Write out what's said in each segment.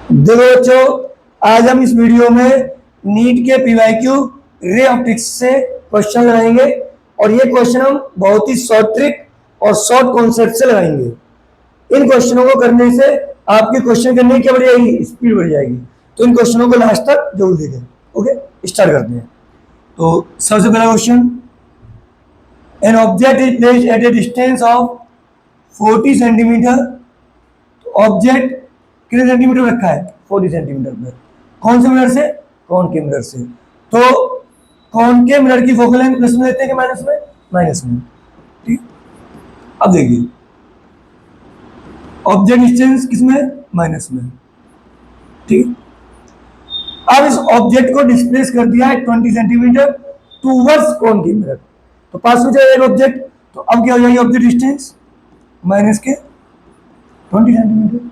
देखो बच्चों, आज हम इस वीडियो में नीट के पीवाईक्यू रे ऑप्टिक्स से क्वेश्चन लगाएंगे और ये क्वेश्चन हम बहुत ही शॉर्ट ट्रिक और शॉर्ट कॉन्सेप्ट से लगाएंगे। इन क्वेश्चनों को करने से आपकी क्वेश्चन करने की क्या बढ़ जाएगी, स्पीड बढ़ जाएगी। तो इन क्वेश्चनों को लास्ट तक जरूर देखें। ओके, स्टार्ट करते हैं। तो सबसे पहला question, an object is placed at A distance of 40 centimetre. Object कितने सेंटीमीटर रखा है, 40 सेंटीमीटर पर। कौन से मिरर से, कॉनकेव मिरर से। तो कॉनकेव मिरर की फोकल लेंथ प्लस में देते हैं कि माइनस में, माइनस में। ठीक, अब देखिए ऑब्जेक्ट डिस्टेंस किसमें, माइनस में। ठीक, अब इस ऑब्जेक्ट को डिस्प्लेस कर दिया है 20 सेंटीमीटर टूवर्ड्स कॉनकेव मिरर। तो पास में जाएगा ऑब्जेक्ट, तो अब क्या हो जाएगी ऑब्जेक्ट डिस्टेंस माइनस के 20 सेंटीमीटर।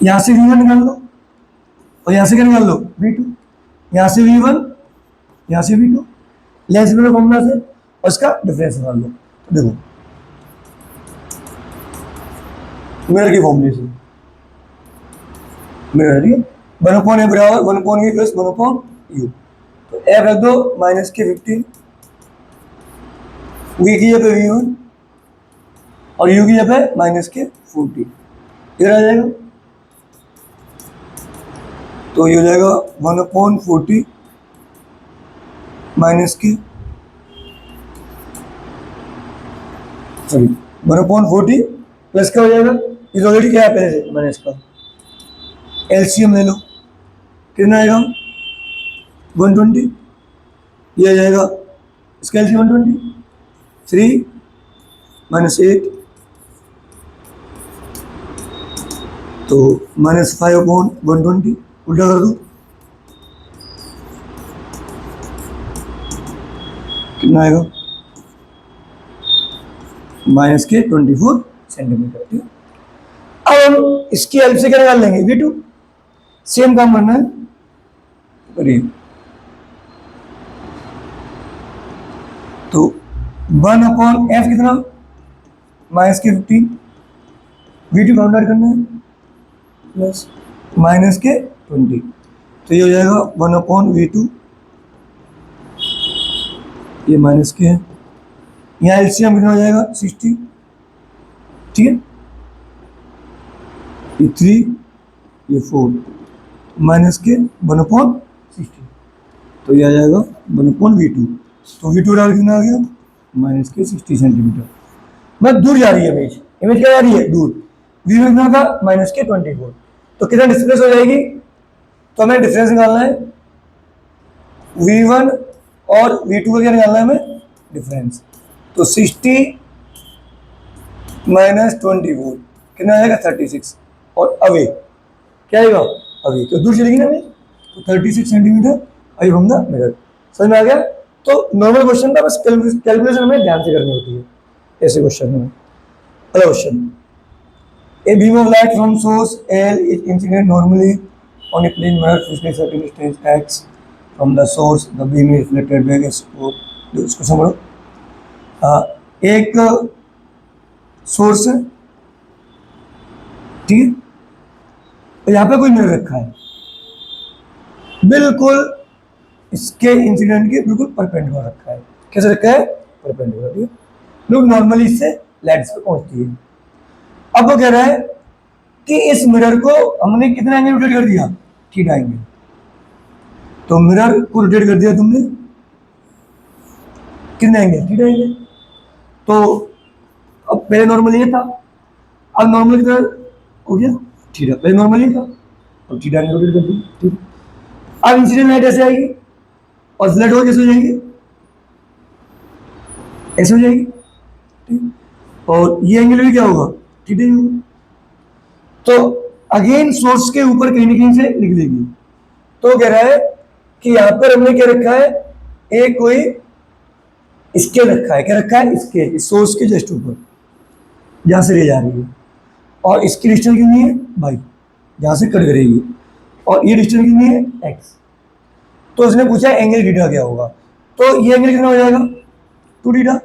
यहां से V1 निकाल लो और यहां से क्या निकाल लो, V2। यहां से V1, यहां से V2, लेंस मिरर फॉर्मूला से, और इसका डिफरेंस निकाल लो। तो देखो मिरर की फॉर्मूले से मिरर ये 1/a बराबर 1/v प्लस 1/u। तो F रख दो माइनस के 15, V की जगह पे V1 और U की जगह पे माइनस के 40। इधर आ जाएगा तो ये हो जाएगा 1/40 माइनस के, सॉरी 1/40 प्लस क्या हो जाएगा, ये ऑलरेडी क्या है पहले से माइनस का। एलसीएम ले लो, कितना आएगा 120। ये आ जाएगा इसका एलसीएम 120, 3 माइनस 8 तो -5/120। उल्टा कर दो, कितना आएगा माइनस के 24 सेंटीमीटर। ठीक, अब हम इसकी हेल्प से क्या निकाल लेंगे, V2। सेम काम करना है, करिए। तो 1/f कितना, माइनस के 15, V2 काउंट करना है प्लस माइनस के 20। तो ये हो जाएगा 1/V2, ये माइनस के है। यहाँ एलसीएम कितना हो जाएगा 60। ठीक है, ये 3, ये 4, माइनस के 1/60। तो ये आ जाएगा 1/V2। तो V2 डाल कितना आ गया, माइनस के 60 सेंटीमीटर। मतलब दूर जा रही है इमेज, इमेज क्या जा रही है, दूर। V1 कितना था, माइनस के 24। तो कितना डिस्प्लेस हो जाएगी, तो हमें डिफरेंस निकालना है। V1 और V2 का क्या निकालना है हमें, डिफरेंस। तो 60 माइनस 24 कितना आएगा 36। और अवे क्या आएगा, अवे तो दूर चलेगी ना हमें, तो 36 centimetre away from the mirror. समझ में आ गया। तो नॉर्मल क्वेश्चन था, बस कैलकुलेशन हमें ध्यान से करनी होती है ऐसे क्वेश्चन में। अगला question, a beam of light from source L is incident normally on a plane mirror facing a certain distance x from the source. The beam is reflected back as support। इसको समझो, एक source है, ठीक है, तो यहाँ पे कोई मिरर रखा है, बिल्कुल इसके इंसिडेंट के बिल्कुल परपेंडिकुलर रखा है। कैसे रखा है, परपेंडिकुलर। लोग नॉर्मली इससे लाइट पे पहुंचती है। अब वो कह रहा है कि इस मिरर को हमने कितना एंगल रोटेट कर दिया, थीटा एंगल। तो मिरर को रोटेट कर दिया तुमने कितना एंगल, थीटा एंगल। तो अब पहले नॉर्मल ये था, अब नॉर्मल कितना हो गया, थीटा। पहले नॉर्मल ये था, अब थीटा एंगल रोटेट कर दिया। ठीक, अब इंसिडेंट लाइट ऐसे आएगी और फ्लैट हो कैसे हो जाएगी, ऐसे हो जाएगी। ठीक, और ये एंगल भी क्या होगा, थीटा ही होगा। तो अगेन सोर्स के ऊपर कहीं ना कहीं से निकलेगी। तो कह रहा है कि यहां पर हमने क्या रखा है, एक कोई स्केल रखा है। क्या रखा है, स्केल, सोर्स के जस्ट ऊपर जहां से ले जा रही है। और इसकी डिस्टेंस कितनी है, भाई, जहां से कट करेगी। और ये डिस्टेंस कितनी है, एक्स। तो उसने पूछा एंगल थीटा क्या होगा। तो ये एंगल कितना हो जाएगा, 2 थीटा।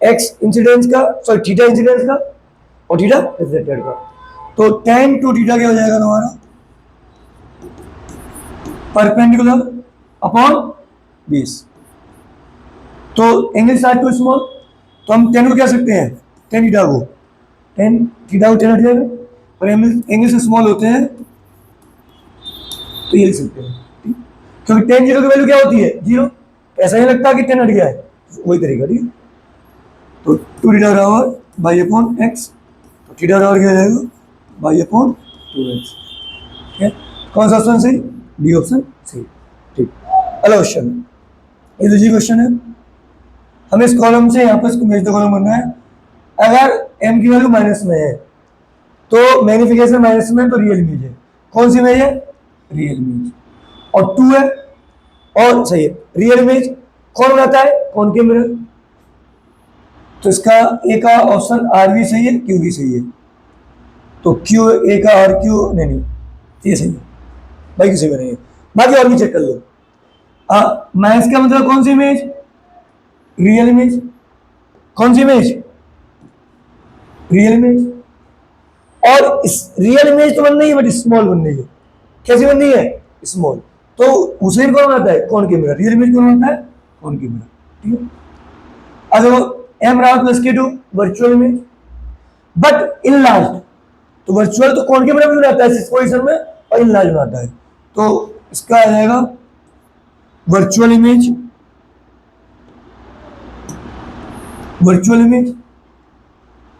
एक्स इंसिडेंस का, सॉरी थीटा इंसिडेंस का और थीटा रिफ्लेक्टेड का। तो tan 2 थीटा क्या हो जाएगा तुम्हारा, परपेंडिकुलर अपॉन 20। तो एंगल स्टार्ट टू स्मॉल, तो हम 10 को कह सकते हैं 10 थीटा को 10 थीटा को 10 हट जाएगा, और एंगल से स्मॉल होते हैं तो ये लिख सकते हैं, क्योंकि 10 जीरो की वैल्यू क्या होती है 0, ऐसा नहीं लगता कि 10 हट गया है, वही तरीका। ठीक है, तो 2 थीटा बराबर बाई अपॉन एक्स, तो थीटा बराबर क्या हो जाएगा बाई अपॉन 2x। ठीक है, कौन सा ऑप्शन सही, डी ऑप्शन सही। ठीक, अगला क्वेश्चन, ये दूसरी क्वेश्चन है, हमें इस कॉलम से यहाँ पर इसको मेजर कॉलम बनना है। अगर m की वैल्यू माइनस में है तो मैग्निफिकेशन माइनस में है, तो रियल इमेज है। कौन सी इमेज है, रियल इमेज, और 2 है, और सही है रियल इमेज कौन बनाता है, कौन के मिरर, तो इसका ए का ऑप्शन आर भी सही है, क्यू भी सही है, तो क्यू ए का आर क्यू नहीं, ये सही है, बाकी किसी में नहीं है, बाकी और भी चेक कर लो। माइनस का मतलब कौन सी इमेज, रियल इमेज, कौन सी इमेज, रियल इमेज, और इस रियल इमेज तो बन रही है बट स्मॉल बन रही है, कैसी बन रही है, स्मॉल, तो उसे कौन आता है, कौन की मिरर, रियल इमेज कौन आता है, कौन की मिरर। ठीक है, अब एम राउट प्लस के 2 virtual image but in large, तो वर्चुअल तो कौन के बराबर में आता है इस पोजीशन में, और इन लार्ज में आता है, तो इसका आ जाएगा वर्चुअल इमेज, वर्चुअल इमेज,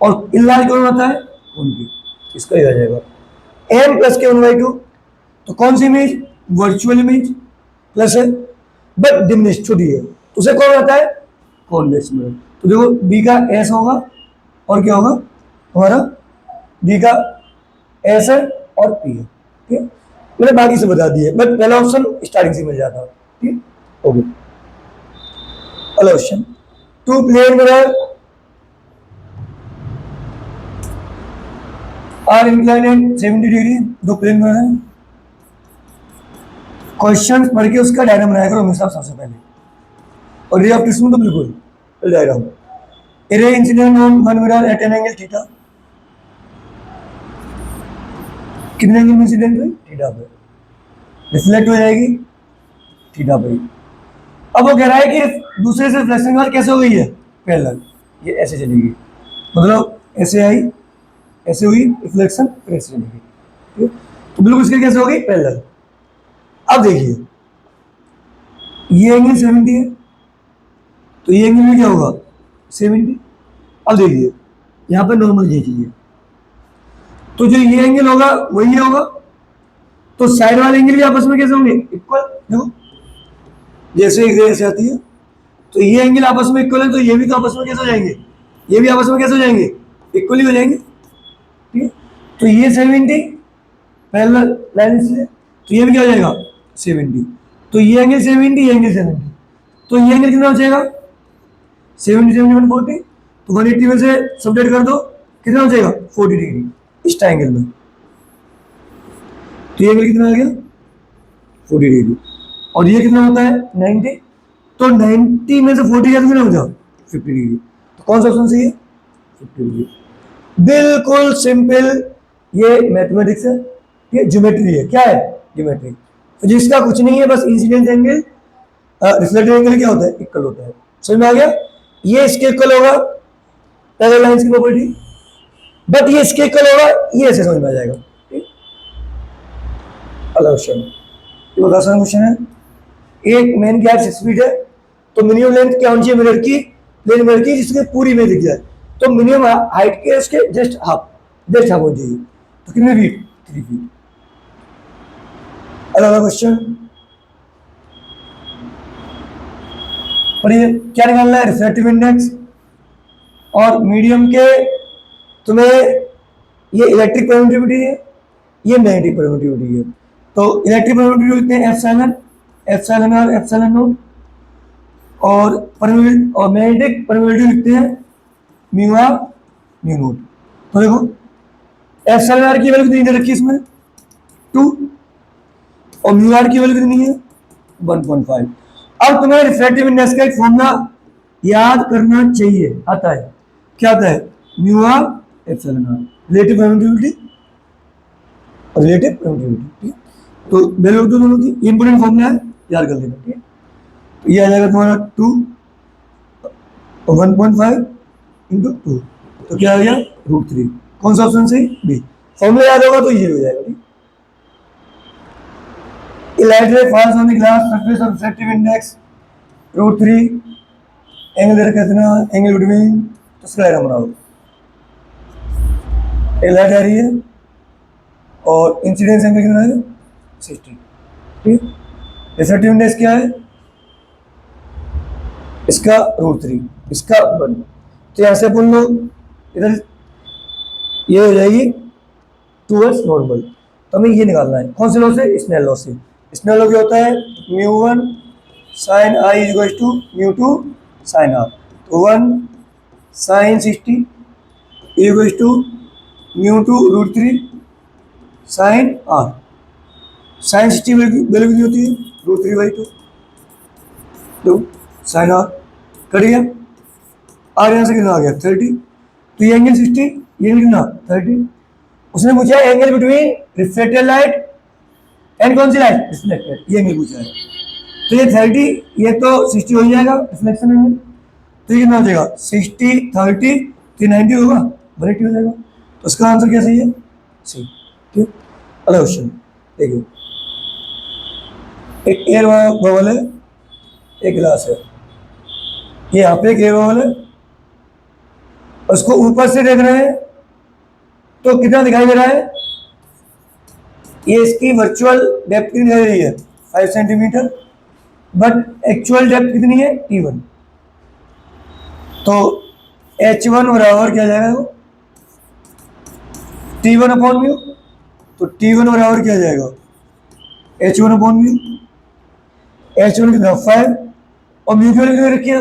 और इन लार्ज कौन आता है, कौन की, इसका ही आ जाएगा एम प्लस के 1/2, तो कौन सी इमेज, वर्चुअल इमेज प्लस है बट डिमिनिश छोटी है, तो उसे कौन आता है, कॉन्वेक्स मिरर। तो देखो बी का एस होगा और क्या होगा हमारा, बी का एस है और पी है। ठीक है, मैंने बाकी से बता दिए, बट पहला ऑप्शन स्टार्टिंग से मिल जाता। ठीक, ओके, अगला question, 2 plane mirror are inclined at 70 degree, 2 plane mirror है। क्वेश्चन पढ़ के उसका डायग्राम बनाया करो हमेशा सबसे पहले, और रे ऑफ में तो बिल्कुल diagram, ray incident on one mirror at an angle theta, कितने एंगल में इंसिडेंट है, थीटा पे, रिफ्लेक्ट हो जाएगी थीटा पे। अब वो कह रहा है कि दूसरे से रिफ्लेक्शन वाल कैसे हो गई है, पैरेलल, ये ऐसे चलेगी, मतलब ऐसे आई ऐसे हुई रिफ्लेक्शन, ऐसे चलेगी। ठीक है, तो बिल्कुल इसके कैसे हो गई, पैरेलल। अब देखिए ये एंगल 70 है, तो ये एंगल में क्या होगा 70। अब देखिए यहाँ पर नॉर्मल खींचिए, तो जो ये एंगल होगा वही होगा, तो साइड वाले एंगल भी आपस में कैसे होंगे, इक्वल। देखो जैसे एक रेस आती है, तो ये एंगल आपस में इक्वल है, तो ये भी तो आपस में कैसे हो जाएंगे, ये भी आपस में कैसे हो जाएंगे, इक्वल ही हो जाएंगे। ठीक है, तो ये 70 पैरेलल लाइन से, तो ये भी क्या हो जाएगा 70, तो ये एंगल 70, ये एंगल 70, तो ये एंगल कितना हो जाएगा 70 70 140, तो 180 में से सब्ट्रैक्ट कर दो, कितना हो जाएगा 40 डिग्री इस ट्रायंगल में, तो ये एंगल कितना आ गया 40 डिग्री, और ये कितना होता है 90, तो 90 में से 40 का कितना हो जाओ 50 डिग्री, तो कौन सा ऑप्शन सही है 50 डिग्री। बिल्कुल सिंपल, ये मैथमेटिक्स है, ये ज्योमेट्री है, क्या है ज्योमेट्री, तो जिसका कुछ नहीं है, बस इंसिडेंट एंगल रिफ्लेक्टेड एंगल क्या होता है इक्वल होता है, समझ में आ गया। ये इसके इक्वल होगा पैरेलल लाइंस की प्रॉपर्टी, बट ये इसके इक्वल होगा, ये ऐसे समझ में आ जाएगा। अगला क्वेश्चन, ये बहुत आसान क्वेश्चन है, एक मेन गैप 6 फीट है, तो मिनिमम लेंथ क्या होनी चाहिए मिरर की, प्लेन मिरर की, जिसके पूरी में दिख जाए, तो मिनिमम हाइट के उसके जस्ट हाफ होनी चाहिए, तो कितने फीट 3 फीट। अगला क्वेश्चन पढ़िए, क्या निकालना है रिफ्रैक्टिव इंडेक्स, और मीडियम के तुम्हें ये इलेक्ट्रिक परमिटिविटी है, ये मैग्नेटिक परमिटिविटी है, तो इलेक्ट्रिक परमिटिविटी लिखते हैं epsilon, epsilon r epsilon naught, और परमिटिविटी और मैग्नेटिक परमिटिविटी लिखते हैं म्यू आर म्यू नोट। तो देखो एप्सिलॉन आर की वैल्यू कितनी दे रखी है इसमें 2, और म्यू आर की वैल्यू कितनी है 1.5। अब तुम्हें रिफ्रैक्टिव इंडेक्स का एक फॉर्मूला याद करना चाहिए, आता है, क्या आता है mu r epsilon r, relative permittivity और रिलेटिव परमिटिविटी। तो वैल्यू तो दोनों की इंपोर्टेंट फॉर्मूला है, याद कर लेना, ठीक है। तो ये आ जाएगा तुम्हारा 2 1.5 इंटू 2, तो क्या आ गया √3। कौन सा ऑप्शन सही? बी। फॉर्मूला याद होगा तो ये हो जाएगा, ठीक। Light ray falls on the glass surface of refractive index √3, angle दे रखा है इतना, एंगल बिटवीन, तो इसका डायग्राम बनाओ। एक लाइट आ रही है और इंसिडेंस एंगल कितना है 60, ठीक। रिफ्रैक्टिव इंडेक्स क्या है इसका √3, इसका 1, तो यहाँ से अपन लोग इधर ये हो जाएगी टूवर्ड्स नॉर्मल। तो हमें ये निकालना है कौन से लॉ से? स्नेल लॉ से। स्नेल लॉ क्या होता है? μ1 sin I equal to μ2 sin R, तो 1 sin 60 equal to μ2 √3 sin R। sin 60 value कितनी होती है? √3/2, तो sin R कट गया। R यहाँ से कितना आ गया 30, तो ये एंगल 60, ये एंगल कितना 30। उसने पूछा angle between reflected light and कौन सी लाइट? रिफ्लेक्टेड, ये एंगल पूछा है। तो ये 30, ये तो 60 हो जाएगा रिफ्लेक्शन एंगल, तो ये कितना हो जाएगा 60 30, तो 90 होगा, 180 हो जाएगा। तो इसका आंसर क्या सही है? सी, ठीक। अगला क्वेश्चन देखिए, एक एयर बबल है, एक गिलास है, ये यहाँ पे एक एयर बबल है, उसको ऊपर से देख रहे हैं तो कितना दिखाई दे रहा है? ये इसकी वर्चुअल डेप्थ कितनी दिखाई दे रही है 5 सेंटीमीटर, बट एक्चुअल डेप्थ कितनी है T1। तो H1 बराबर क्या जाएगा वो T1/μ, तो T1 बराबर क्या जाएगा H1/μ। H1 कितना 5 और म्यू की वैल्यू कितनी रखी है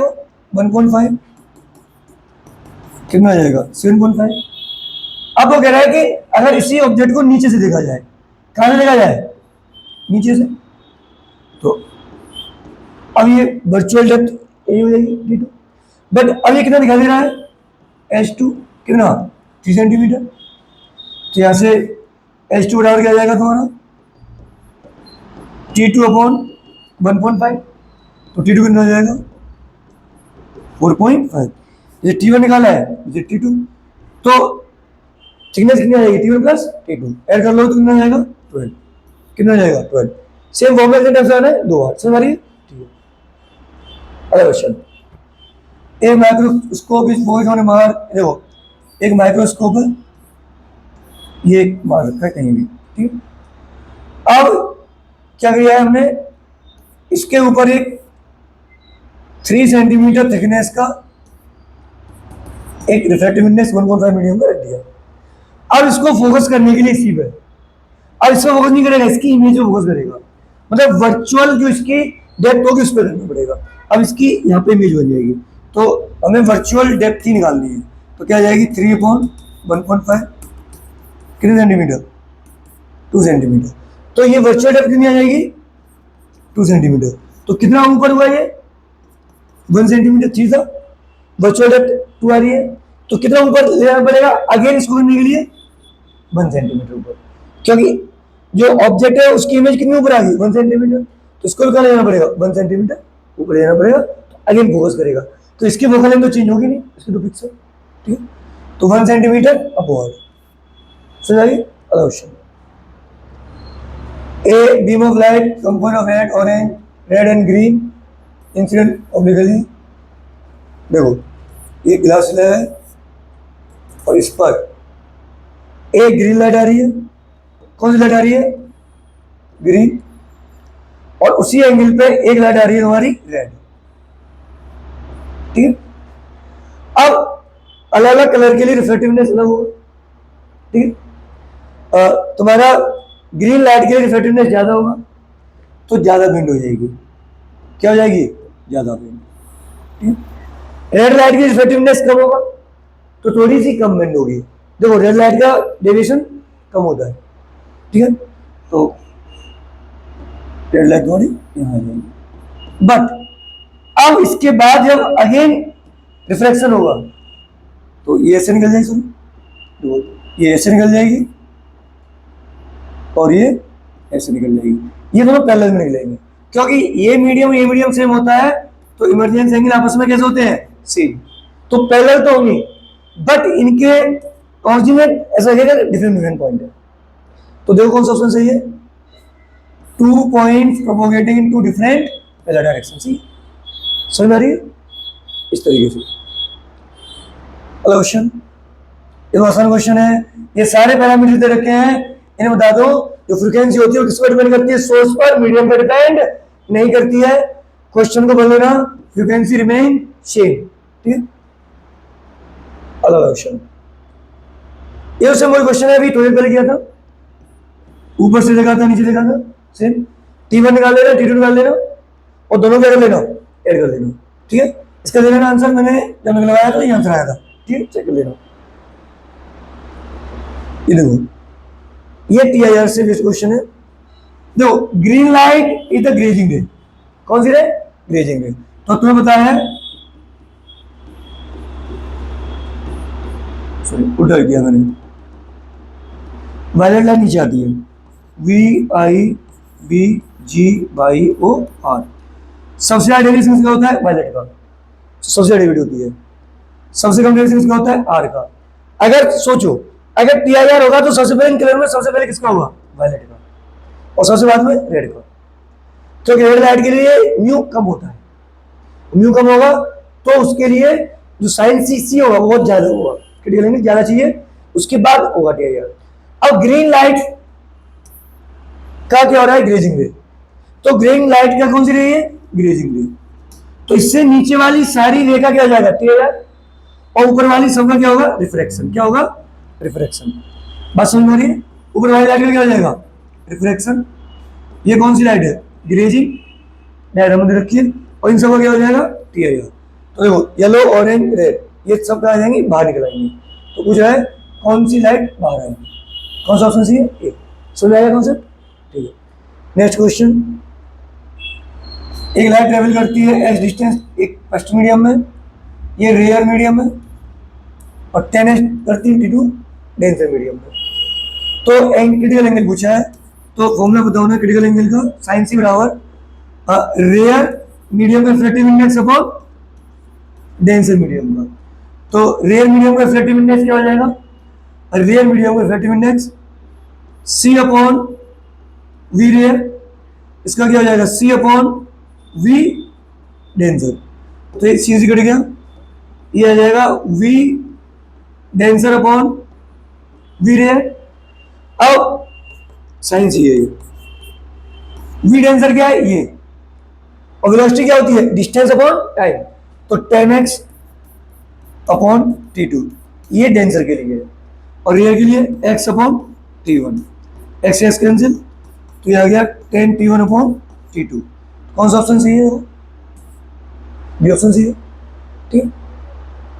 1.5, कितना आ जाएगा 7.5। अब वो कह रहा है कि अगर इसी ऑब्जेक्ट को नीचे से देखा जाए, कहां से देखा जाए? नीचे से, तो अब ये वर्चुअल डेप्थ यही हो जाएगी T2, बट अब ये कितना दिखाई दे रहा है H2 कितना 3 सेंटीमीटर, तो यहाँ से H2 बराबर क्या जाएगा तुम्हारा T2/1.5, तो T2 कितना हो जाएगा 4.5। ये T1 निकाला है, ये T2, तो थिकनेस कितनी आ जाएगी T1 प्लस T2, ऐड कर लो तो कितना आ जाएगा 12, कितना आ जाएगा 12। सेम फॉर्मूला से टाइप से आना है 2 बार, समझ आ रही है? ठीक है। अगला क्वेश्चन, एक माइक्रोस्कोप इस बॉक्स में मार, देखो एक माइक्रोस्कोप है, ये मार रखा है कहीं भी, ठीक। अब क्या किया है हमने, इसके ऊपर एक 3 सेंटीमीटर थिकनेस का एक रिफ्रैक्टिव इंडेक्स 1.5 मीडियम का रख दिया। अब इसको फोकस करने के लिए इसी पे, अब इसको फोकस नहीं करेगा, इसकी इमेज को फोकस करेगा, मतलब वर्चुअल जो इसकी डेप्थ होगी उस पर करना पड़ेगा। अब इसकी यहाँ पे इमेज बन जाएगी, तो हमें वर्चुअल डेप्थ ही निकालनी है, तो क्या आ जाएगी 3/1.5, कितने सेंटीमीटर 2 सेंटीमीटर, तो ये वर्चुअल डेप्थ कितनी आ जाएगी 2 सेंटीमीटर, तो कितना ऊपर हुआ ये 1 सेंटीमीटर, ठीक था, वर्चुअल डेप्थ 2 आ रही है, तो कितना ऊपर ले जाना पड़ेगा अगेन इसको करने के लिए 1 सेंटीमीटर ऊपर, क्योंकि जो ऑब्जेक्ट है उसकी इमेज कितनी ऊपर आ गई 1 सेंटीमीटर, तो इसको भी कहाँ ले जाना पड़ेगा 1 सेंटीमीटर ऊपर ले जाना पड़ेगा, तो अगेन फोकस करेगा, तो इसकी फोकल लेंथ तो चेंज होगी नहीं, इसकी तो फिक्स है, ठीक है। तो 1 सेंटीमीटर अपवर्ड, समझ आ गई? अगला question, a beam of light compose of red orange red and green incident obliquely, देखो ये ग्लास स्लैब है और इस पर एक ग्रीन लाइट आ रही है, कौन सी लाइट आ रही है ग्रीन, और उसी एंगल पे एक लाइट आ रही है हमारी रेड, ठीक है। अब अलग अलग कलर के लिए रिफ्लेक्टिवनेस अलग होगा, ठीक है। तुम्हारा ग्रीन लाइट के लिए रिफ्लेक्टिवनेस ज्यादा होगा तो ज्यादा बेंड हो जाएगी, क्या हो जाएगी ज्यादा बेंड, ठीक है। रेड लाइट की रिफ्लेक्टिवनेस कम होगा तो थोड़ी सी कम बेंड होगी, देखो रेड लाइट का डेविएशन कम होता है, ठीक है, तो रेड लाइट थोड़ी यहाँ आ जाएगी, बट अब इसके बाद जब अगेन रिफ्लेक्शन होगा तो ये ऐसे निकल जाएगी, तो ये ऐसे निकल जाएगी और ये ऐसे निकल जाएगी, ये दोनों पैरेलल में निकलेंगे, क्योंकि ये मीडियम सेम होता है, तो इमरजेंस एंगल आपस में कैसे होते हैं, सेम, तो पैरेलल तो होंगे, बट इनके कोऑर्डिनेट ऐसा लगेगा डिफरेंट पॉइंट है। तो देखो कौन सा ऑप्शन सही है, 2 पॉइंट्स प्रोपोगेटिंग इन 2 डिफरेंट पैरेलल डायरेक्शन। सी समझ में आ रही है, इस तरीके से। अगला क्वेश्चन, ये तो आसान क्वेश्चन है, ये सारे पैरामीटर दे रखे हैं, इन्हें बता दो जो फ्रीक्वेंसी होती है वो किस पर डिपेंड करती है, सोर्स पर, मीडियम पर डिपेंड नहीं करती है। क्वेश्चन को बोल लेना फ्रीक्वेंसी रिमेन सेम, ठीक है। अगला क्वेश्चन, ये उससे वही क्वेश्चन है अभी थोड़ी देर पहले किया था, ऊपर से देखा था नीचे देखा था, सेम। T1 निकाल लेना, T2 निकाल लेना, और दोनों क्या कर लेना, ऐड कर लेना, ठीक है। इसका दे लेना आंसर, मैंने जब मैंने लगाया था ये आंसर आया था, ठीक है, चेक कर लेना। ये देखो, ये TIR से बेस्ड क्वेश्चन है। देखो, green light is the grazing ray, कौन सी रे, ग्रेजिंग रे। तो तुम्हें बताया है, सॉरी उल्टा किया मैंने, वायलेट लाइट नीचे आती है, VIBGYOR, सबसे ज्यादा डेविएशन क्या होता है, वायलेट का, सबसे ज्यादा डेविएट होती है। सबसे कम डेविएशन क्या होता है, R का। अगर सोचो, अगर TIR होगा तो सबसे पहले इन कलर में सबसे पहले किसका होगा, वायलेट का, और सबसे बाद में रेड का। क्योंकि रेड लाइट के लिए म्यू कम होता है, म्यू कम होगा तो उसके लिए जो साइन सी होगा वो बहुत ज्यादा होगा, क्रिटिकल एंगल ज्यादा चाहिए, उसके बाद होगा TIR। अब ग्रीन लाइट का क्या हो रहा है, ग्रेजिंग रे, तो ग्रीन लाइट का कौन सी रे है, ग्रेजिंग रे। तो इससे नीचे वाली सारी रे का क्या हो जाएगा, TIR, और ऊपर वाली सबका क्या होगा, रिफ्रैक्शन। क्या होगा, रिफ्रैक्शन। बात समझ में आ रही है, ऊपर वाली लाइट का क्या हो जाएगा, रिफ्रैक्शन। ये कौन सी लाइट है, ग्रेजिंग, डायग्राम में रखिए, और इन सबका क्या हो जाएगा, TIR। तो देखो, येलो ऑरेंज रेड ये सब क्या आ जाएंगे, बाहर निकल आएंगे। तो पूछ रहा है कौन सी लाइट बाहर आएगी, कौन सा ऑप्शन सी है, ए। समझ आएगा कॉन्सेप्ट, ठीक है। नेक्स्ट क्वेश्चन, एक लाइट ट्रेवल करती है एच डिस्टेंस एक फर्स्ट मीडियम में, ये रेयर मीडियम में, और 10 करती है T2 डेंसर मीडियम में। तो क्रिटिकल एंगल पूछा है, तो फॉर्मूला बताओ ना क्रिटिकल एंगल का, साइन सी बराबर रेयर मीडियम का refractive index upon denser medium का। तो रेयर मीडियम का रिफ्रैक्टिव इंडेक्स क्या हो जाएगा, रेयर मीडियम का refractive index C upon V rare, इसका क्या हो जाएगा, C अपॉन V डेंसर। तो ये चीज कट गया, ये आ जाएगा V denser upon V rare. अब साइन सी है, V डेंसर क्या है, ये, और वेलोसिटी क्या होती है, डिस्टेंस अपॉन टाइम, तो 10x अपॉन T2, ये डेंसर के लिए, और रियर के लिए x upon T1, x x cancel, तो ये आ गया 10 T1 अपॉन T2। कौन सा ऑप्शन सही है, बी ऑप्शन सही है, ठीक है।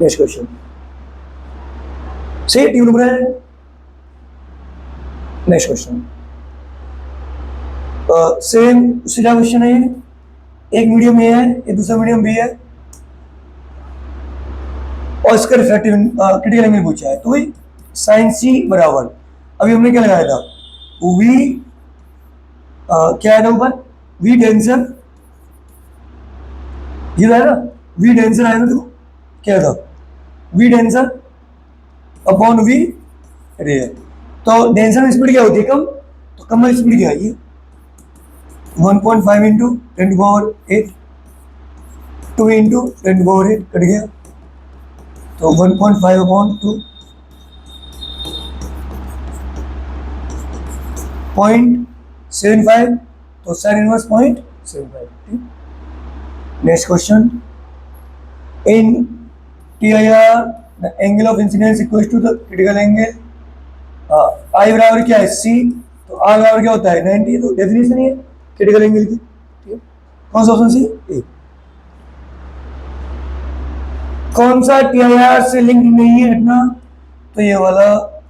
नेक्स्ट क्वेश्चन, सही T1 ऊपर है। नेक्स्ट क्वेश्चन, सेम उसी का क्वेश्चन है, एक मीडियम ए है, ये दूसरा मीडियम बी है, और इसका रिफ्रैक्टिव क्रिटिकल एंगल पूछा है। तो भाई साइन सी बराबर, अभी हमने क्या लगाया था, V क्या आया था ऊपर, V डेंसर, ये आया ना, V डेंसर आया था, तो क्या था, V denser upon V rare. तो डेंसर में स्पीड क्या होती है, कम, तो कम में स्पीड क्या है, 1.5 इंटू 10⁸, 2 इंटू 10⁸ कट गया, तो 1.5 अपॉन 2, 0.75, तो sine inverse 0.75। Next question, in TIR the angle of incidence equals to the critical angle, I बराबर क्या है, C, तो R बराबर क्या होता है, 90। तो डेफिनेशन है क्रिटिकल एंगल की, ठीक है। कौन सा ऑप्शन सी, ए। कौन सा TIR से लिंक नहीं है घटना, तो ये वाला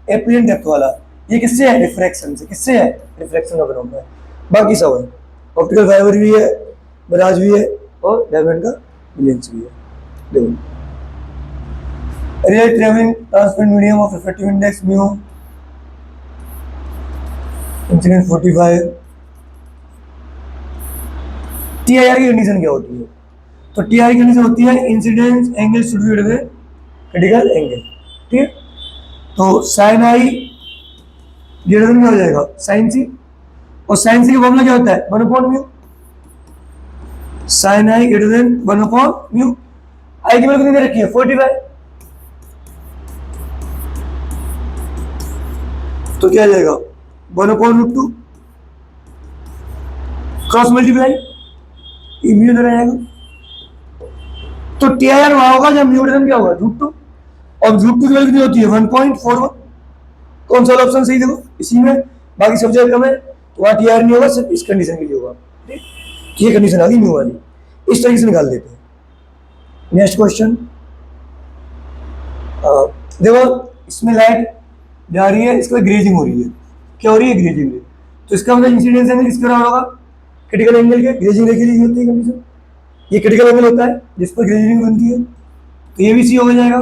एपिलेंट डेप्थ वाला, ये किससे है, रिफ्रैक्शन से, किससे है, रिफ्रैक्शन का फिनोमेना है। बाकी सब है, ऑप्टिकल फाइबर भी है, मिराज भी है, और डायमंड का ब्रिलियंस भी है। देखो, real travelling transparent medium of refractive index mu, incidence 45, T I R की कंडीशन क्या होती है? तो टी आई की कंडीशन होती है incidence angle should be with critical angle, ठीक है। तो साइन आई ग्रेटर देन क्या हो जाएगा, साइन सी, और साइन सी का फॉर्मूला क्या होता है, 1/म्यू, साइन आई ग्रेटर देन 1/म्यू। आई की वैल्यू कितनी दे रखी है, 45, तो क्या आ जाएगा 1/√2 क्रॉस मल्टीप्लाई म्यू इधर आएगा। तो टी आई आर वहां होगा जब म्यू क्या होगा, √2, और √2 की वैल्यू कितनी होती है 1.41। कौन सा ऑप्शन सही देखो इसी में, बाकी सब जगह कम है, तो वहां टी आई आर नहीं होगा, सिर्फ इस कंडीशन के लिए होगा, ठीक। ये कंडीशन आ गई म्यू वाली, इस तरीके से निकाल देते हैं। नेक्स्ट क्वेश्चन, देखो इसमें लाइट जा रही है, इसका ग्रेजिंग हो रही है, क्या हो रही है, ग्रेजिंग है। तो इसका मतलब इंसिडेंस एंगल किसके बराबर होगा, क्रिटिकल एंगल के। ग्रेजिंग रे के लिए होती है कंडीशन, ये क्रिटिकल एंगल होता है जिस पर ग्रेजिंग बनती है, तो ये भी सी हो जाएगा।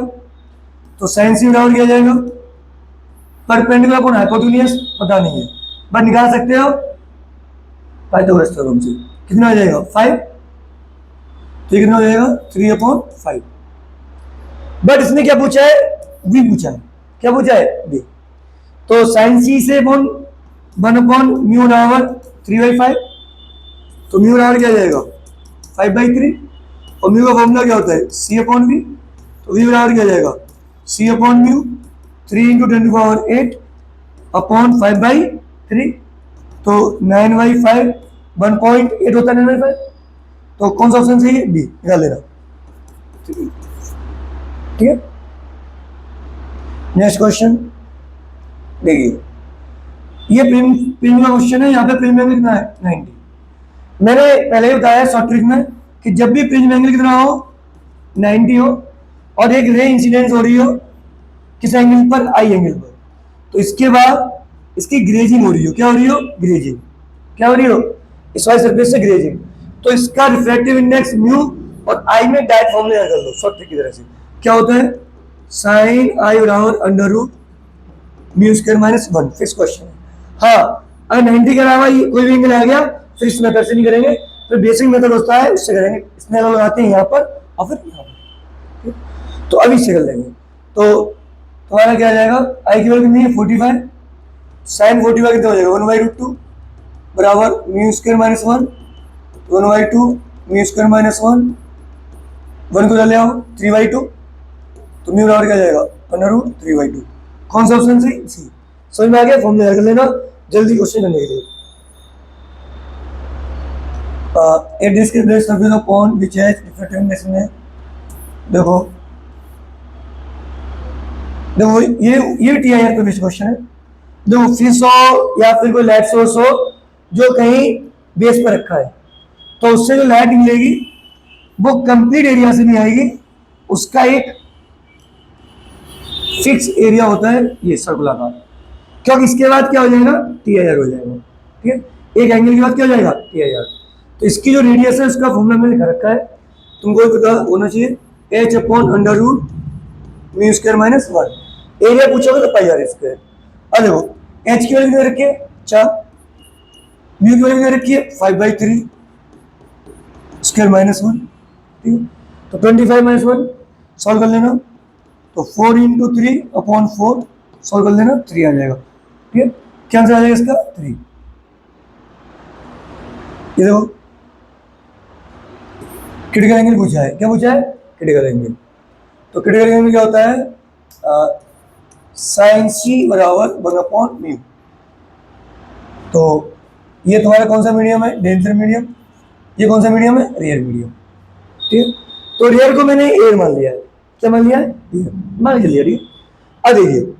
तो साइन सी बराबर किया जाएगा, परपेंडिकुलर अपॉन हाइपोटेन्यूज पता नहीं है, बट निकाल सकते हो पाइथागोरस थ्योरम से। कितना हो जाएगा 5, तो कितना हो जाएगा 3/5। बट इसने क्या पूछा है, वी पूछा है, क्या पूछा है, वी। तो साइन सी से 1/म्यू बराबर 3/5, तो म्यू बराबर क्या जाएगा 5/3, और म्यू का फॉर्मूला क्या होता है C/V, तो वी बराबर क्या जाएगा C/म्यू 3 × 10⁸ अपॉन 5/3, तो 9/5 1.8 होता है 9/5, तो कौन सा ऑप्शन सही है, डी, निकाल लेना, ठीक है। नेक्स्ट क्वेश्चन देखिए, ये प्रिज्म का क्वेश्चन है, यहाँ पे प्रिज्म एंगल कितना है 90। मैंने पहले ही बताया शॉर्ट ट्रिक में कि जब भी प्रिज्म एंगल कितना हो 90 हो, और एक रे इंसिडेंस हो रही हो किस एंगल पर, आई एंगल पर, तो इसके बाद इसकी ग्रेजिंग हो रही हो, क्या हो रही हो, ग्रेजिंग, क्या हो रही हो, इस वाली सरफेस से ग्रेजिंग, तो इसका रिफ्रैक्टिव इंडेक्स म्यू, और आई में डायरेक्ट फॉर्मूला कर लो शॉर्ट ट्रिक की तरह से, क्या होता है साइन आई बराबर √μ² - 1, फिक्स क्वेश्चन है। हाँ, अगर 90 के अलावा कोई भी एंगल आ गया फिर इस मेथड से नहीं करेंगे, फिर बेसिक मेथड होता है उससे करेंगे, इसमें लगाते हैं यहाँ पर और फिर यहाँ पर, तो अभी इससे कर लेंगे। तो तुम्हारा क्या आ जाएगा, आई की वैल्यू कितनी है 45, साइन 45 कितना हो जाएगा 1/√2 बराबर μ² - 1, 1/2 μ² - 1 को ले आओ 3/2, तो म्यू बराबर क्या जाएगा 3/2। कौन सा ऑप्शन सही, सी। समझ में आ गया, फॉर्मूला कर लेना जल्दी क्वेश्चन करने के लिए। A disc is surface of pawn which has different index में, देखो देखो ये टीआईआर का बेस्ट क्वेश्चन है। देखो फिश हो या फिर कोई लाइट सोर्स हो जो कहीं बेस पर रखा है, तो उससे जो लाइट मिलेगी वो कंप्लीट एरिया से नहीं आएगी, उसका एक फिक्स एरिया होता है ये सर्कुलाकार, क्योंकि इसके बाद क्या हो जाएगा टीआईआर हो जाएगा, ठीक है। एक एंगल के बाद क्या हो जाएगा टीआईआर। तो इसकी जो रेडियस है उसका फॉर्मूला मैंने लिखा रखा है, तुमको पता होना चाहिए h/√μ² - 1। एरिया पूछोगे तो πr²। अब देखो h की वैल्यू कितनी रखी है 4, म्यू की वैल्यू कितनी रखी है 5/3 स्क्वायर -1, ठीक है। तो 25 - 1 सॉल्व कर लेना, तो 4 × 3/4 सॉल्व कर लेना, 3 आ जाएगा, ठीक है। क्या आंसर आ जाएगा इसका 3। ये देखो क्रिटिकल एंगल पूछा है, क्या पूछा है क्रिटिकल एंगल। तो क्रिटिकल एंगल क्या होता है साइन सी बराबर 1/म्यू। तो ये तुम्हारा कौन सा मीडियम है, डेंसर मीडियम, ये कौन सा मीडियम है, रेयर मीडियम, ठीक है। तो रेयर को मैंने एयर मान लिया है, क्या मान लिया है, मान लिया, ठीक है। अब देखिए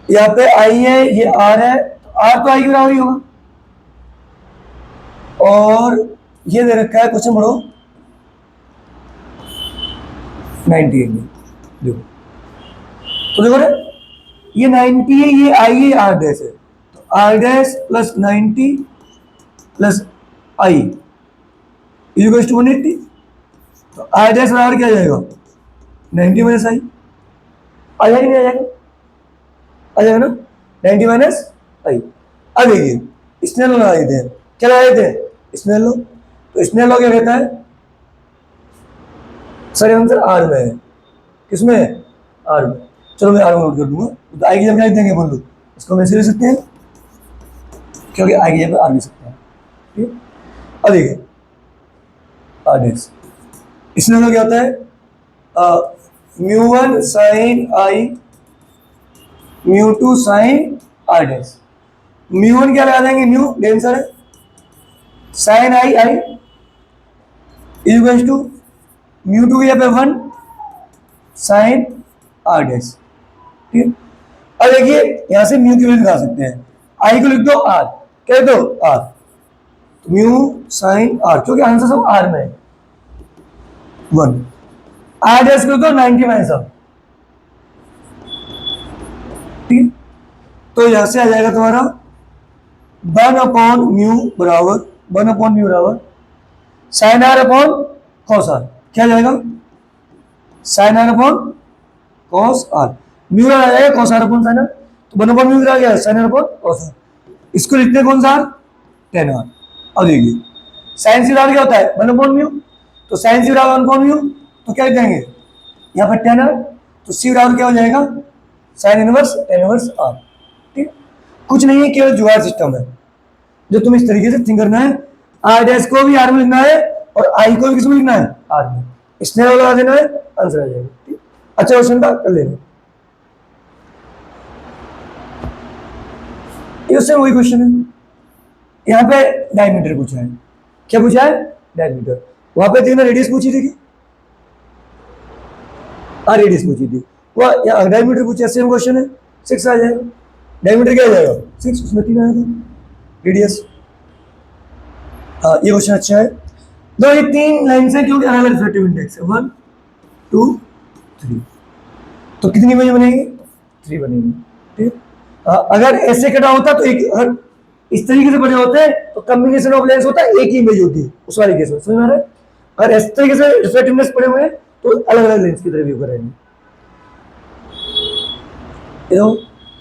यहाँ पे आई है, ये आर है, तो आर तो आई के बराबर ही होगा, और ये दे रखा है क्वेश्चन पढ़ो 90 एंगल, देखो तो देखो ना ये 90 है, ये आई है, आर डैश है, तो r dash plus 90 plus i equals to 180, तो आर डैश बराबर क्या आ जाएगा 90 - आई, आ जाएगा नहीं, आ जाएगा, आ जाएगा ना 90 - आई। अब देखिए स्नेल लगा देते हैं, क्या लगा देते हैं स्नेल लो, तो स्नेल लॉ क्या कहता है? सर आंसर आर में है। किसमें? आर में। चलो मैं आर में नोट कर दूंगा, तो आई की जगह लिख देंगे बोल लो, इसको मैं ऐसे लिख सकते हैं क्योंकि आई की जगह आर लिख सकते हैं। ठीक है, अब देखिए आर डैश, इसमें क्या होता है? Mu one sine i, mu two sine r dash. Mu one क्या लगा देंगे? म्यू डेंसर है, sine i i equals to mu two की जगह पे वन साइन आर डैश। ठीक है, अब देखिए यहां से म्यू की वैल्यू निकाल सकते हैं, आई को लिख दो आर, क्या लिख दो? आर, म्यू साइन आर, क्योंकि आंसर सब आर में है, वन। आर डैश को दो 90 माइनस ऑफ। ठीक, तो यहां से आ जाएगा तुम्हारा 1/म्यू बराबर sine R upon cos R. क्या जाएगा? Sine R upon cos R, mu आ जाएगा cos R upon sine R, तो 1/म्यू आ गया sine R upon cos R. इसको लिखते हैं कौन सा? Tan R. अब देखिए साइन सी बराबर क्या होता है? 1/म्यू, तो साइन सी बराबर 1/म्यू, तो क्या लिख देंगे यहाँ पर टेन आर, तो सी बराबर क्या हो जाएगा? Sine inverse tan inverse r. ठीक, कुछ नहीं है, केवल जुगाड़ सिस्टम है जो तुम इस तरीके से थिंक करना है। आर डैश को भी आर में लिखना है और आई को भी किस में लिखना है? आर में। इसने लगा देना है, आंसर आ जाएगा। ठीक, अच्छा क्वेश्चन था, कर लेना। ये वही क्वेश्चन है, यहाँ पे डायमीटर पूछा है। क्या पूछा है? डायमीटर। वहां पे देखना रेडियस पूछी थी कि हाँ रेडियस पूछी थी, वह यहाँ डायमीटर पूछा, सेम क्वेश्चन है, 6 आ जाएगा। डायमीटर क्या आ जाएगा? 6, उसमें 3 आएगा रेडियस। हाँ ये क्वेश्चन अच्छा है। दो ये 3 लाइन है क्योंकि अलग अलग रिफ्रैक्टिव इंडेक्स है, 1 2 3, तो कितनी इमेज बनेगी? 3 बनेगी। ठीक, अगर ऐसे कटा होता तो एक, अगर इस तरीके से बने होते तो कॉम्बिनेशन ऑफ लेंस होता है, एक ही इमेज होती है उस वाले केस में, समझ में आ रहा है? अगर इस तरीके से रिफ्रैक्टिवनेस पड़े हुए हैं तो अलग अलग लेंस की तरह व्यू करेंगे।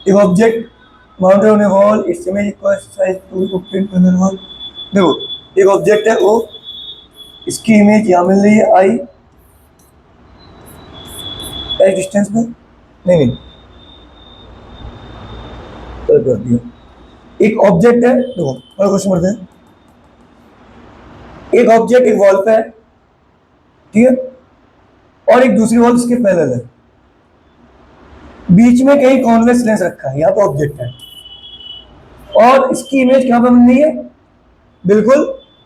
एक object mounted on a wall, its image equal size to obtain on a wall. देखो एक ऑब्जेक्ट है वो, इसकी इमेज यहाँ मिल रही है आई एच डिस्टेंस में, नहीं कर दिया। एक ऑब्जेक्ट है, देखो और क्वेश्चन करते हैं। एक ऑब्जेक्ट एक वॉल पे है, ठीक है, और एक दूसरी वॉल इसके पैरेलल है, बीच में कहीं कॉन्वेक्स लेंस रखा है, यहाँ पे ऑब्जेक्ट है और इसकी इमेज कहां पर मिल रही है? बिल्कुल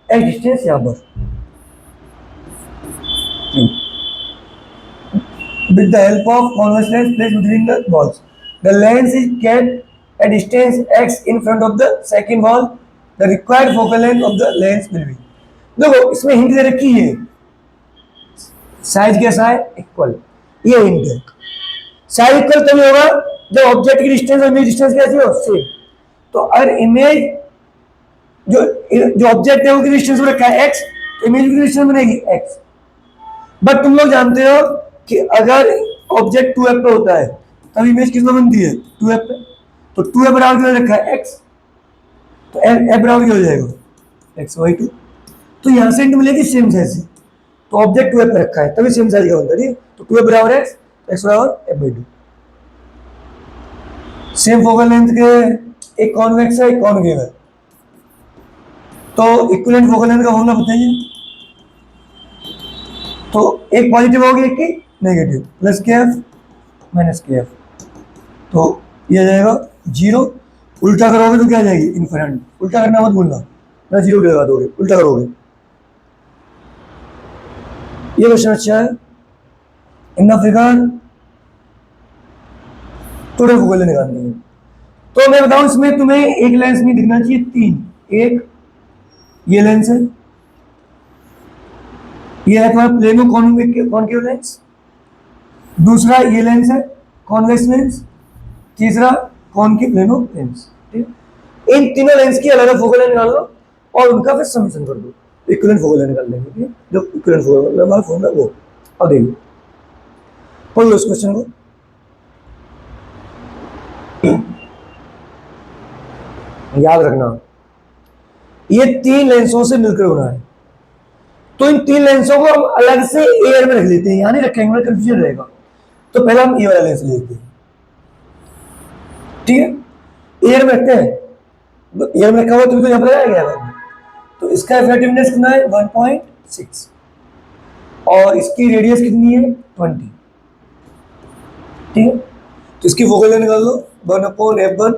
एक डिस्टेंस यहां पर। With the help of convex lens placed between the walls, the lens is kept at distance x in front of the second wall. The required focal length of the lens will be. देखो इसमें hint दे रखी है, size कैसा है? Equal, ये hint है। Size equal तभी होगा जब ऑब्जेक्ट की डिस्टेंस और इमेज डिस्टेंस कैसी हो? सेम। तो अगर इमेज जो ऑब्जेक्ट है उसकी डिस्टेंस में रखा है x, तो इमेज की डिस्टेंस बनेगी x। बट तुम लोग जानते हो कि अगर ऑब्जेक्ट 2f पे होता है तब इमेज किस में बनती है? 2f पे। तो 2f बराबर क्या रखा है? x, तो f बराबर क्या हो जाएगा? x/2। तो यहां से मिलेगी सेम साइज, तो ऑब्जेक्ट 2f पे रखा है तभी सेम साइज का बनता है। तो 2f बराबर x, x बराबर f/2। सेम फोकल लेंथ के एक कॉन्वेक्स है एक कॉनकेव है, तो इक्विवेलेंट फोकल लेंथ का फॉर्मूला बताइए। तो एक पॉजिटिव होगी एक की नेगेटिव, प्लस के एफ माइनस के एफ, तो ये आ जाएगा 0। उल्टा करोगे तो क्या आ जाएगी? इन्फिनिट। उल्टा करना मत भूलना, ना 0 लगा दोगे, उल्टा करोगे। ये क्वेश्चन अच्छा है। In the figure total focal length निकालनी है, तो मैं बताऊं इसमें तुम्हें एक लेंस नहीं दिखना चाहिए, 3। एक ये लेंस है, ये है तुम्हारा प्लेनो कॉनकेव लेंस। दूसरा ये लेंस है कॉन्वेक्स लेंस। तीसरा कॉनकेव प्लेनो लेंस। ठीक, इन तीनों लेंस की अलग अलग फोकल लेंथ निकाल लो और उनका फिर समीकरण कर दो, इक्विवेलेंट फोकल लेंथ निकाल लेंगे। ठीक, जो इक्विवेलेंट फोकल हमारा फॉर्मूला वो। अब देखिए पढ़ लो इस क्वेश्चन को। याद रखना ये 3 लेंसों से मिलकर बना है, तो इन तीन लेंसों को हम अलग से एयर में रख लेते हैं, यहाँ नहीं रखेंगे, कंफ्यूजन रहेगा। तो पहले हम ये वाला लेंस लेते हैं, ठीक है, एयर में रखते हैं, एयर में रखा हुआ तो यहाँ पर लगाया गया। तो इसका इफेक्टिवनेस कितना है 1.6 और इसकी रेडियस कितनी है 20, ठीक है। तो इसकी फोकल लेंथ निकाल लो 1/f1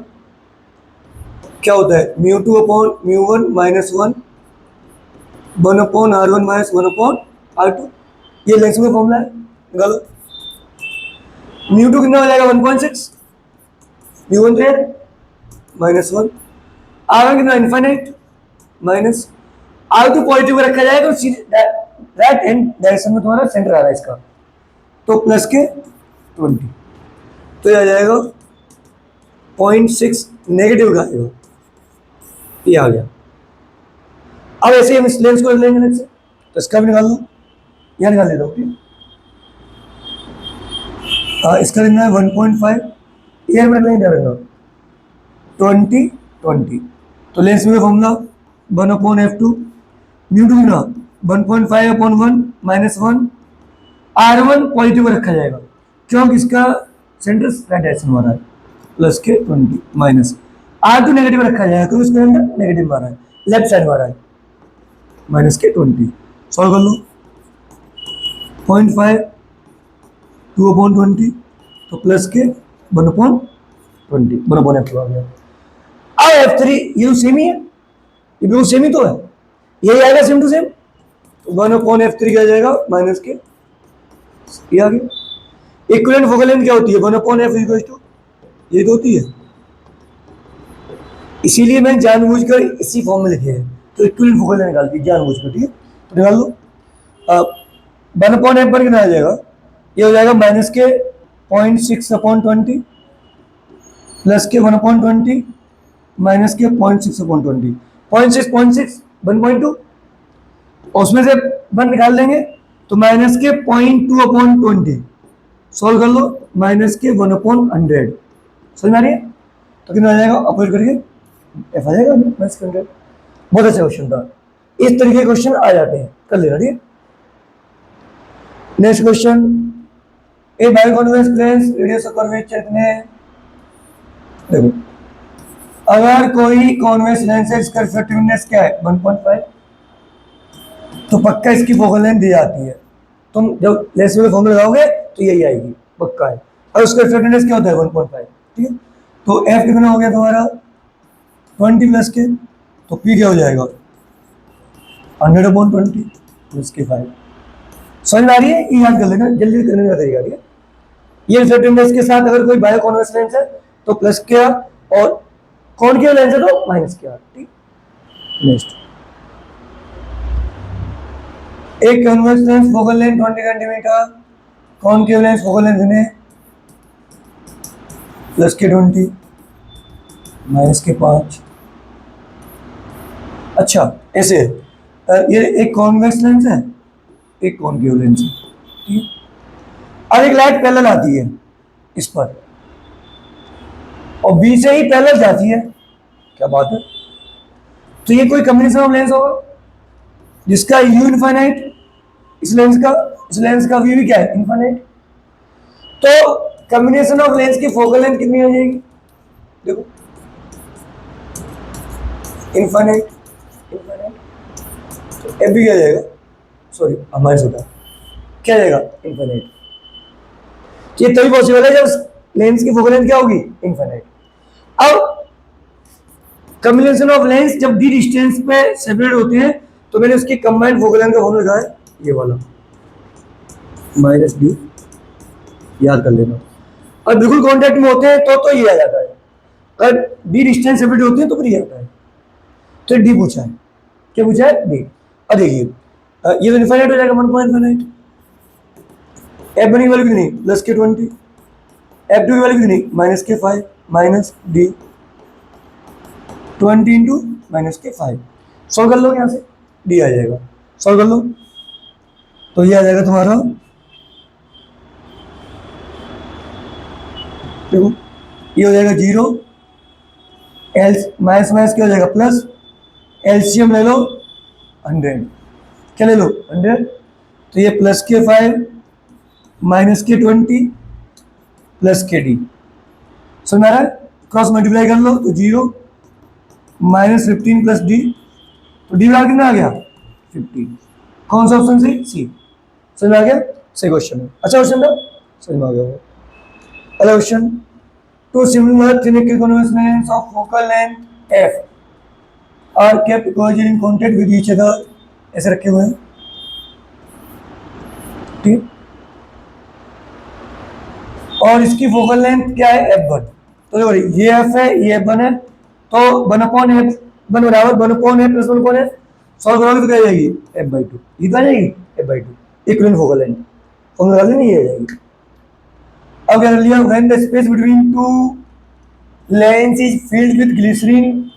क्या होता है μ2/μ1 -1 1/r1 - 1/r2, ये लेंस में फॉर्मूला है, निकालो। μ2 कितना हो जाएगा 1.6, μ1 तो है -1, r1 कितना इनफाइनाइट माइनस r2 पॉजिटिव में रखा जाएगा तो राइट हैंड डायरेक्शन में तुम्हारा सेंटर आ रहा है इसका, तो प्लस के 20, तो ये आ जाएगा 0.6 नेगेटिव का आएगा, ये आ गया। अब ऐसे हम इस लेंस को लेंगे लेंस से, तो इसका भी निकाल लो, यहाँ निकाल लेता हूँ, इसका लेना है 1.5, ईयर में नहीं डालेगा 20, तो लेंस में फॉर्मूला 1/f2 μ2 ना 1.5/1 -1 r1 पॉजिटिव में रखा जाएगा क्योंकि इसका सेंटर राइट डायरेक्शन में आ रहा है, प्लस के 20 माइनस r2 नेगेटिव रखा जाएगा क्योंकि इसका नेगेटिव में आ रहा है, लेफ्ट साइड में आ रहा है, माइनस के 20। सॉल्व कर लो 0.5 2/20 तो प्लस के 1/20 1/f2 आ गया। अब f3 ये सेम ही है, ये बिल्कुल सेम ही तो है, यही आएगा सेम टू सेम, 1/f3 क्या जाएगा माइनस के, ये आ गया। इक्विवेलेंट फोकल लेंथ क्या होती है 1/f ये तो होती है, इसीलिए मैं जानबूझकर इसी फॉर्म में लिखे हैं, तो इक्विवेलेंट फोकल लेंथ निकाल दी जानबूझकर, ठीक है, तो निकाल लो 1/f पर कितना आ जाएगा, ये हो जाएगा माइनस के 0.6/20 प्लस के 1/20 माइनस के 0.6/20, 0.6 1.2 और उसमें से 1 निकाल देंगे तो माइनस के 0.2/20, सॉल्व कर लो माइनस के 1/100, समझ आ रही है, तो कितना आ जाएगा अपोजिट करके एफ आ जाएगा माइनस 100। बहुत अच्छा क्वेश्चन था, इस तरीके के क्वेश्चन आ जाते हैं, कर लेना, ठीक है। Next question, a biconvex planes radius of curvature कितने हैं, देखो अगर कोई कॉन्वेक्स लेंस है इसका इफेक्टिवनेस क्या है 1.5, तो पक्का इसकी फोकल लेंथ दी जाती है, तुम जब लेंस में फॉर्मूला लगाओगे तो यही आएगी, पक्का है, और उसका इफेक्टिवनेस क्या होता है 1.5, ठीक है। तो एफ कितना हो गया तुम्हारा 20 प्लस के, तो पी क्या हो जाएगा 100/20 प्लस के 5, समझ में आ रही है, ये याद कर लेना, जल्दी करने का तरीका, ठीक है। ये इफेक्टिवनेस के साथ अगर कोई बायो कॉन्वेक्स लेंस है तो प्लस के आर, और कॉनकेव लेंस है तो माइनस के आर, ठीक। नेक्स्ट, एक convex lens focal length 20 centimetre, concave lens focal length कितने प्लस के 20 माइनस के 5। अच्छा ऐसे ये एक कॉन्वेक्स लेंस है एक कॉनकेव लेंस है, ठीक है। अब एक लाइट पैरेलल आती है इस पर और बी से ही पैरेलल जाती है, क्या बात है, तो ये कोई कॉम्बिनेशन ऑफ लेंस होगा जिसका यू इनफाइनाइट, इस लेंस का वी भी क्या है इनफाइनाइट, तो कॉम्बिनेशन ऑफ लेंस की फोकल लेंथ कितनी हो जाएगी, देखो इनफाइनाइट, तो एफ भी क्या जाएगा, सॉरी हमारे होता क्या जाएगा इनफाइनाइट, ये तभी पॉसिबल है जब लेंस की फोकल लेंथ क्या होगी इनफाइनाइट। अब कॉम्बिनेशन ऑफ लेंस जब डी डिस्टेंस पे सेपरेट होते हैं तो मैंने उसकी कंबाइंड फोकल लेंथ का फॉर्मूला लिखा है ये वाला माइनस डी, याद कर लेना, और बिल्कुल कांटेक्ट में होते हैं तो ये आ जाता है, अगर डी डिस्टेंस सेपरेट होते हैं तो फिर ये आता है, तो डी पूछा है, क्या पूछा है डी। अब देखिए ये तो इनफाइनाइट हो जाएगा 1.5, एफ बनी वाली कितनी प्लस के 20, एफ टू की वाली कितनी माइनस के 5 माइनस डी 20 इंटू माइनस के 5, सॉल्व कर लो यहाँ से डी आ जाएगा, सॉल्व कर लो तो ये आ जाएगा तुम्हारा, देखो ये हो जाएगा 0, एल माइनस माइनस क्या हो जाएगा प्लस, एलसीएम ले लो 100, क्या ले लो 100, तो ये प्लस के 5 माइनस के 20 प्लस के डी, समझ आ रहा है? क्रॉस मल्टीप्लाई कर लो तो 0 माइनस 15 प्लस डी, तो डी बराबर कितना आ गया 15। कौन सा ऑप्शन सही? सी। समझ में आ गया? सही क्वेश्चन है। अच्छा क्वेश्चन था, समझ में आ गया। अगला question, two similar symmetric convex lens of focal length f are kept coaxial in contact with each other, ऐसे रखे हुए हैं, ठीक। और इसकी फोकल लेंथ क्या है f1, तो देखो ये f है, ये f1 है, तो 1 अपॉन f 1 बराबर 1 upon f plus 1 upon f, solve करोगे तो क्या आ जाएगी f/2, ये आ जाएगी f/2 equivalent focal length, formula डालने नहीं आ जाएगी। अब क्या कर लिया, when the space between two lens is filled with glycerine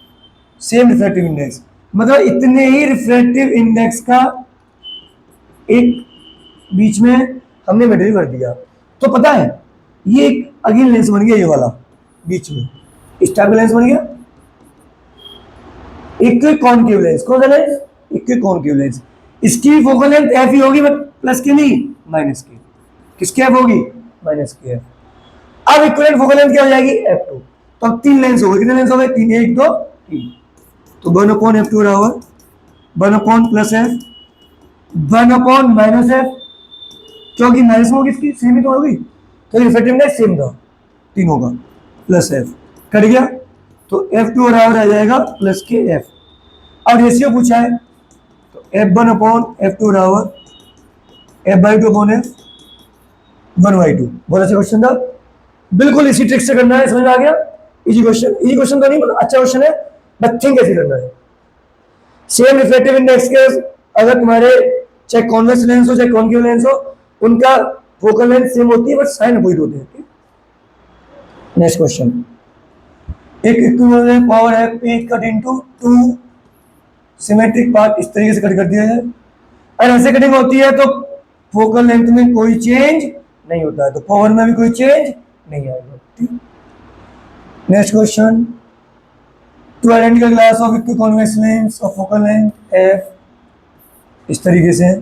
same refractive index, मतलब इतने ही रिफ्रैक्टिव इंडेक्स का एक बीच में हमने मटेरियल भर दिया, तो पता है ये एक अगेन लेंस बन गया, ये वाला बीच में इस टाइप का लेंस बन गया, एक कॉनकेव लेंस। कौन सा लेंस? एक कॉनकेव लेंस। इसकी फोकल लेंथ एफ ही होगी, बट प्लस के नहीं माइनस के। किसके एफ होगी? माइनस के एफ। अब इक्विवेलेंट फोकल लेंथ क्या हो जाएगी f2, तो अब 3 लेंस हो गए, कितने लेंस हो गए? 3, 1 2 3, तो 1 अपॉन f2 बराबर 1 upon plus F 1 upon minus F, क्योंकि माइनस में होगी इसकी सेम ही तो होगी, तो रिफ्रैक्टिव इंडेक्स सेम था 3 होगा, प्लस एफ कट गया, तो f2 बराबर आ जाएगा प्लस के एफ। अब रेशियो पूछा है, तो f1 अपॉन f2 बराबर f/2 अपॉन f 1/2। बहुत अच्छा क्वेश्चन था, बिल्कुल इसी ट्रिक से करना है, समझ आ गया? इजी क्वेश्चन तो नहीं, मतलब अच्छा क्वेश्चन है, बट थिंक कैसे करना है। सेम रिफ्लेक्टिव इंडेक्स के अगर तुम्हारे चाहे कॉन्वेक्स लेंस हो चाहे कॉनकेव लेंस हो, उनका फोकल लेंथ सेम होती है, बट साइन अपोजिट होते हैं। नेक्स्ट क्वेश्चन, एक इक्विवेलेंट पावर है P cut into 2 symmetric part, इस तरीके से कट कर दिया जाए, और ऐसे कटिंग होती है तो फोकल लेंथ में कोई चेंज नहीं होता है, तो पावर में भी कोई चेंज नहीं आएगा, ठीक। Next question, two identical glass of equi convex lens of focal length F, इस तरीके से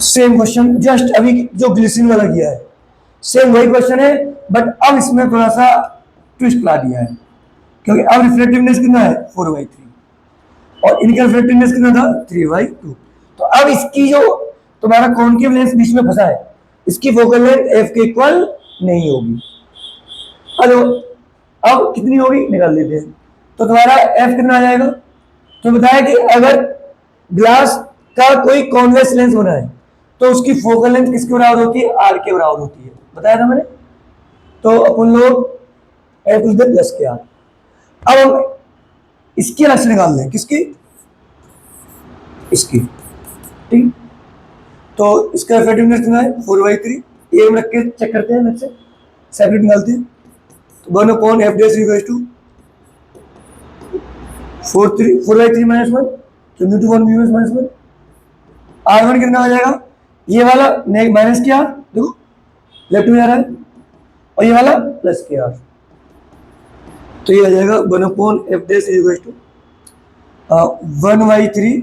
सेम क्वेश्चन, जस्ट अभी जो ग्लिसरीन वाला किया है सेम वही क्वेश्चन है, बट अब इसमें थोड़ा सा ट्विस्ट ला दिया है, क्योंकि अब रिफ्लेक्टिवनेस कितना है 4/3 और इनका रिफ्लेक्टिवनेस कितना था 3/2, तो अब इसकी जो तुम्हारा कॉनकेव लेंस बीच में फंसा है, इसकी फोकल लेंथ एफ के इक्वल नहीं होगी। हेलो, अब कितनी होगी निकाल लेते हैं, तो तुम्हारा एफ कितना आ जाएगा, तो बताया कि अगर ग्लास का कोई कॉन्वेक्स लेंस बना है तो उसकी फोकल लेंथ किसके बराबर होती है? आर के बराबर होती है, बताया था मैंने। तो अपन लोग एफ इज द प्लस के आर। अब हम इसकी अलग से निकाल लें, किसकी? इसकी, ठीक। तो इसका रिफ्लेक्टिवनेस कितना है 4/3, ये हम रख के चेक करते हैं, अलग से सेपरेट निकालते हैं, तो 1 upon f dash equals to 4/3 minus 1, तो new to 1 mu minus 1, R1 कितना आ जाएगा? ये वाला माइनस के आर, देखो लेफ्ट में जा रहा है, और ये वाला प्लस के आर, तो ये आ जाएगा 1 upon f dash equals to 1/3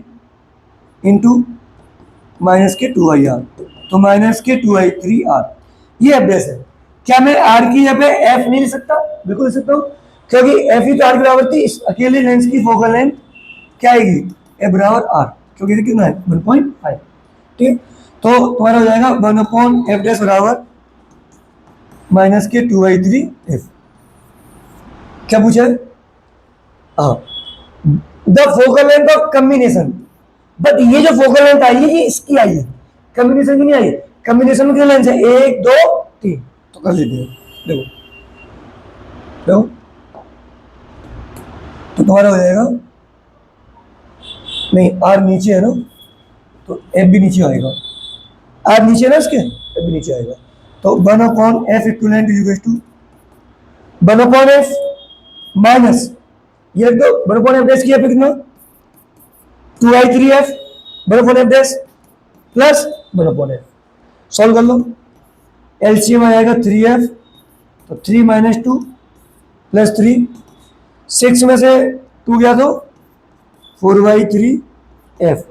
into minus के 2/r, तो माइनस के 2/3r, ये एफ डैश है। क्या मैं आर की यहाँ पे एफ नहीं लिख सकता? बिल्कुल लिख सकता हूँ, क्योंकि एफ ही तो आर के बराबर थी। इस अकेले लेंस की फोकल लेंथ क्या आएगी? एफ बराबर आर, क्योंकि ये कितना है 1.5, ठीक। तो तुम्हारा हो जाएगा 1 अपॉन एफ डैश बराबर माइनस के 2/3 एफ। क्या पूछा है? हाँ, the focal length of combination, but ये जो फोकल लेंथ आई है ये इसकी आई है, कम्बिनेशन की नहीं आई। कम्बिनेशन में कितने लेंस है? 1 2 3, तो कर लेते हैं, देखो देखो, तो तुम्हारा हो जाएगा, नहीं आर नीचे है ना, तो एफ भी नीचे आएगा, आर नीचे है ना इसके, एफ भी नीचे आएगा, तो 1 upon f equivalent is equal to 1 upon f minus ये रख दो 1 अपॉन एफ डैश किया, कितना 2/3 F 1 upon f dash plus 1 upon F, solve कर लो, एलसीएम आएगा 3f, तो 3 माइनस 2 प्लस 3, 6 में से 2 गया तो 4/3 f।